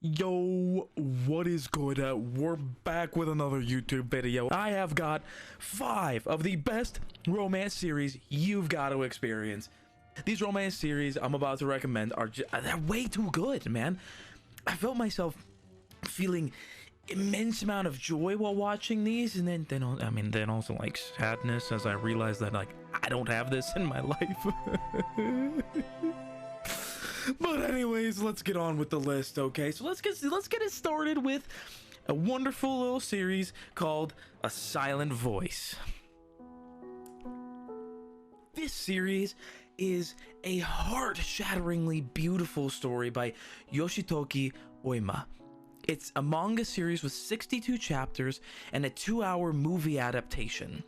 Yo, what is good? We're back with another YouTube video. I have got 5 of the best romance series you've got to experience. These romance series I'm about to recommend are they're way too good, man. I felt myself feeling immense amount of joy while watching these, and then also like sadness as I realized that like I don't have this in my life. But anyways, let's get on with the list, okay? So let's get it started with a wonderful little series called A Silent Voice. This series is a heart-shatteringly beautiful story by Yoshitoki Oima. It's a manga series with 62 chapters and a 2-hour movie adaptation.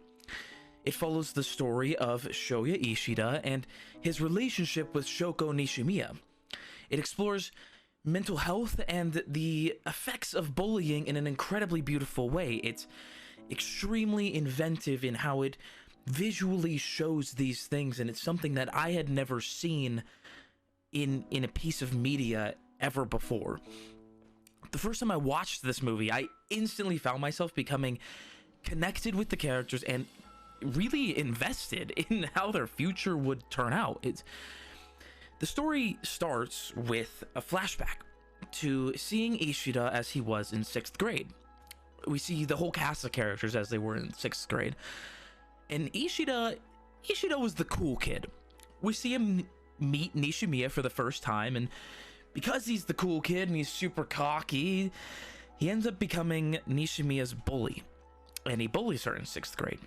It follows the story of Shoya Ishida and his relationship with Shoko Nishimiya. It explores mental health and the effects of bullying in an incredibly beautiful way. It's extremely inventive in how it visually shows these things, and it's something that I had never seen in a piece of media ever before. The first time I watched this movie, I instantly found myself becoming connected with the characters and really invested in how their future would turn out. The story starts with a flashback to seeing Ishida as he was in 6th grade. We see the whole cast of characters as they were in 6th grade. And Ishida was the cool kid. We see him meet Nishimiya for the first time, and because he's the cool kid and he's super cocky, he ends up becoming Nishimiya's bully. And he bullies her in 6th grade.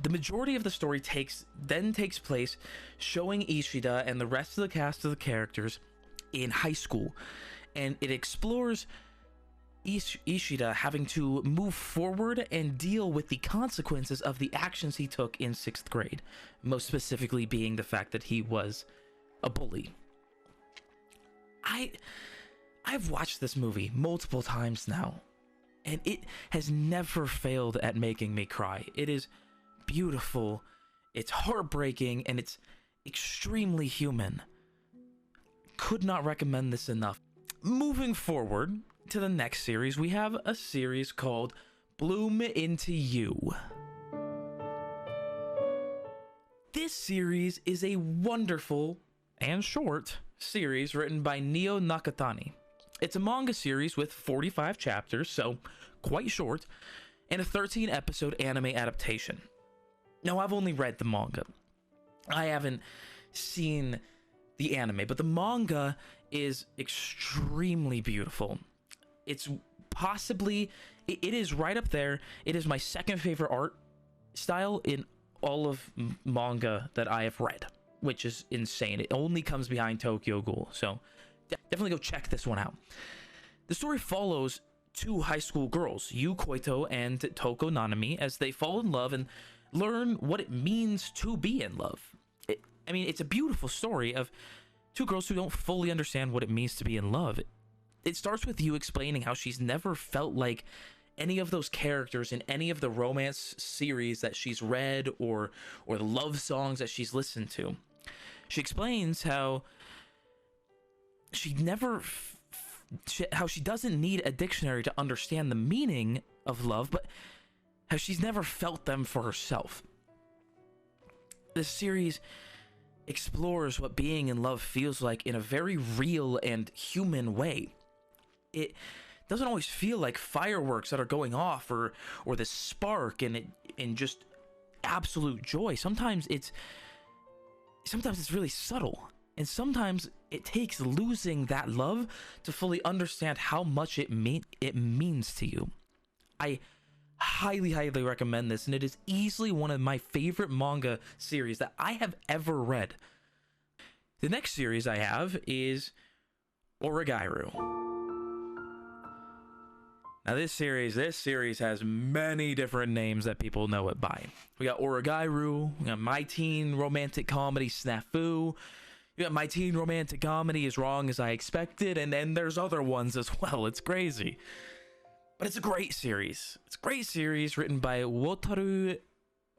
The majority of the story takes place showing Ishida and the rest of the cast of the characters in high school, and it explores Ishida having to move forward and deal with the consequences of the actions he took in 6th grade, most specifically being the fact that he was a bully. I've watched this movie multiple times now, and it has never failed at making me cry. It is beautiful, it's heartbreaking, and it's extremely human. Could not recommend this enough. Moving forward to the next series, we have a series called Bloom Into You. This series is a wonderful and short series written by Neo Nakatani. It's a manga series with 45 chapters, so quite short, and a 13-episode anime adaptation. Now, I've only read the manga. I haven't seen the anime, but the manga is extremely beautiful. It's possibly, it is right up there. It is my second favorite art style in all of manga that I have read, which is insane. It only comes behind Tokyo Ghoul, so definitely go check this one out. The story follows 2 high school girls, Yu Koito and Toko Nanami, as they fall in love and learn what it means to be in love. It's a beautiful story of 2 girls who don't fully understand what it means to be in love. It starts with Yu explaining how she's never felt like any of those characters in any of the romance series that she's read or the love songs that she's listened to. She explains how she doesn't need a dictionary to understand the meaning of love, but how she's never felt them for herself. This series explores what being in love feels like in a very real and human way. It doesn't always feel like fireworks that are going off or the spark and just absolute joy. Sometimes it's really subtle, and sometimes it takes losing that love to fully understand how much it means to you. I highly recommend this, and it is easily one of my favorite manga series that I have ever read. The next series I have is Oregairu. Now this series has many different names that people know it by. We got Oregairu, we got My Teen Romantic Comedy Snafu, we got My Teen Romantic Comedy As Wrong As I Expected, and then there's other ones as well. It's crazy. But it's a great series. It's a great series written by Wataru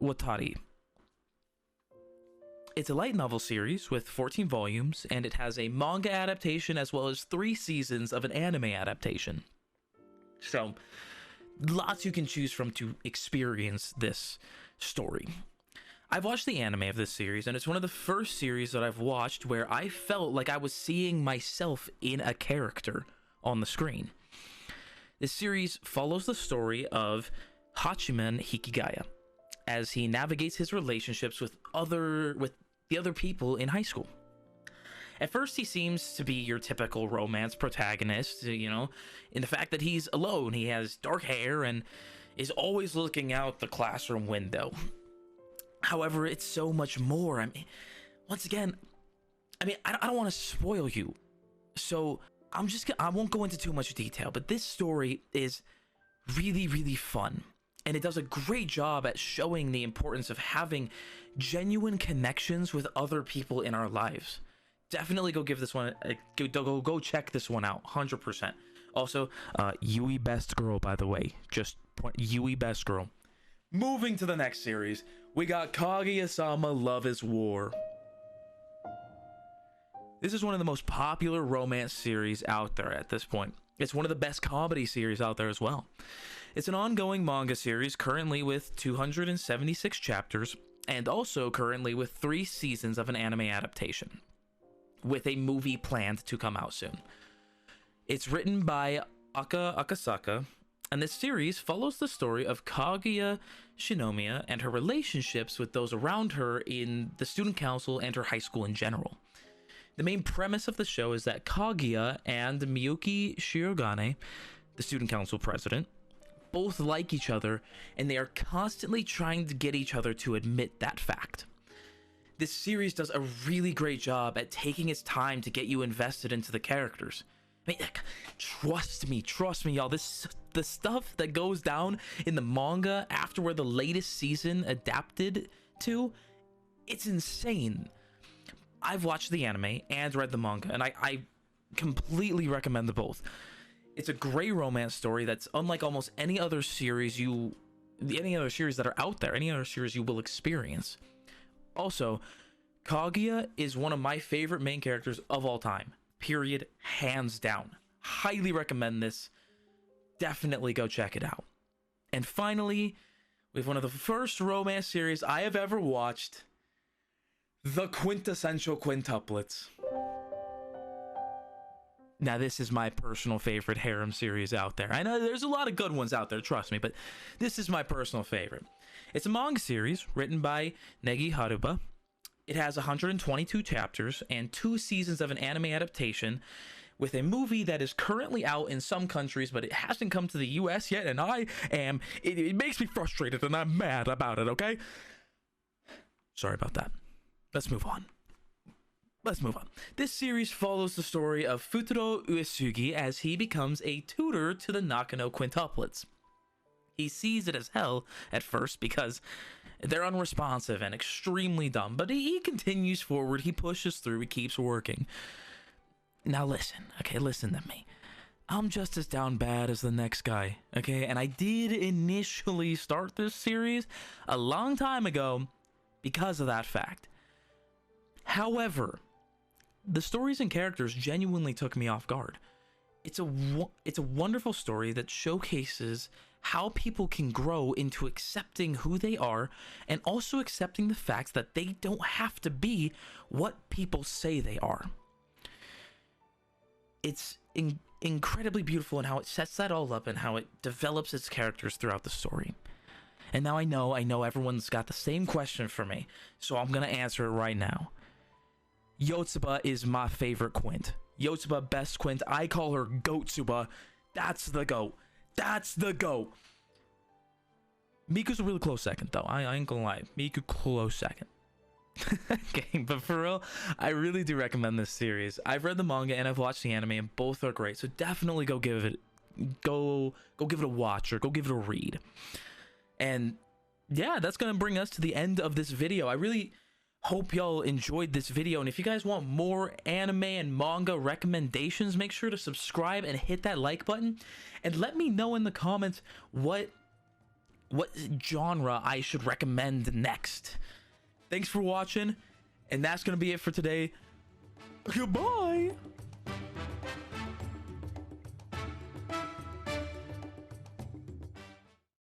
Watari. It's a light novel series with 14 volumes, and it has a manga adaptation as well as 3 seasons of an anime adaptation. So, lots you can choose from to experience this story. I've watched the anime of this series, and it's one of the first series that I've watched where I felt like I was seeing myself in a character on the screen. This series follows the story of Hachiman Hikigaya as he navigates his relationships with the other people in high school. At first, he seems to be your typical romance protagonist, in the fact that he's alone, he has dark hair, and is always looking out the classroom window. However, it's so much more. I mean, once again, I don't want to spoil you, so I won't go into too much detail, but this story is really, really fun, and it does a great job at showing the importance of having genuine connections with other people in our lives. Definitely go give this one go check this one out, 100%. Also, Yui best girl, by the way. Just point, Yui best girl. Moving to the next series, we got Kaguya-sama Love Is War. This is one of the most popular romance series out there at this point. It's one of the best comedy series out there as well. It's an ongoing manga series currently with 276 chapters, and also currently with 3 seasons of an anime adaptation, with a movie planned to come out soon. It's written by Aka Akasaka, and this series follows the story of Kaguya Shinomiya and her relationships with those around her in the student council and her high school in general. The main premise of the show is that Kaguya and Miyuki Shirogane, the student council president, both like each other, and they are constantly trying to get each other to admit that fact. This series does a really great job at taking its time to get you invested into the characters. I mean, trust me, y'all. The stuff that goes down in the manga after where the latest season adapted to, it's insane. I've watched the anime and read the manga, and I completely recommend the both. It's a great romance story that's unlike almost any other series that are out there, any other series you will experience. Also, Kaguya is one of my favorite main characters of all time. Period. Hands down. Highly recommend this. Definitely go check it out. And finally, we have one of the first romance series I have ever watched, the Quintessential Quintuplets. Now, this is my personal favorite harem series out there. I know there's a lot of good ones out there, trust me, but this is my personal favorite. It's a manga series written by Negi Haruba. It has 122 chapters and 2 seasons of an anime adaptation, with a movie that is currently out in some countries, but it hasn't come to the US yet, and it makes me frustrated and I'm mad about it, okay? Sorry about that. Let's move on. This series follows the story of Futuro Uesugi as he becomes a tutor to the Nakano quintuplets. He sees it as hell at first because they're unresponsive and extremely dumb, but he continues forward, he pushes through, he keeps working. Now listen to me. I'm just as down bad as the next guy, okay? And I did initially start this series a long time ago because of that fact. However, the stories and characters genuinely took me off guard. It's a wonderful story that showcases how people can grow into accepting who they are and also accepting the fact that they don't have to be what people say they are. It's incredibly beautiful in how it sets that all up and how it develops its characters throughout the story. And now I know everyone's got the same question for me, so I'm gonna answer it right now. Yotsuba is my favorite Quint. Yotsuba, best Quint. I call her Gotsuba. That's the GOAT. Miku's a really close second, though. I ain't gonna lie. Miku, close second. Okay, but for real, I really do recommend this series. I've read the manga and I've watched the anime, and both are great. So definitely go give it a watch or go give it a read. And yeah, that's gonna bring us to the end of this video. I really hope y'all enjoyed this video, and if you guys want more anime and manga recommendations, make sure to subscribe and hit that like button, and let me know in the comments what genre I should recommend next. Thanks for watching, And that's gonna be it for today. Goodbye.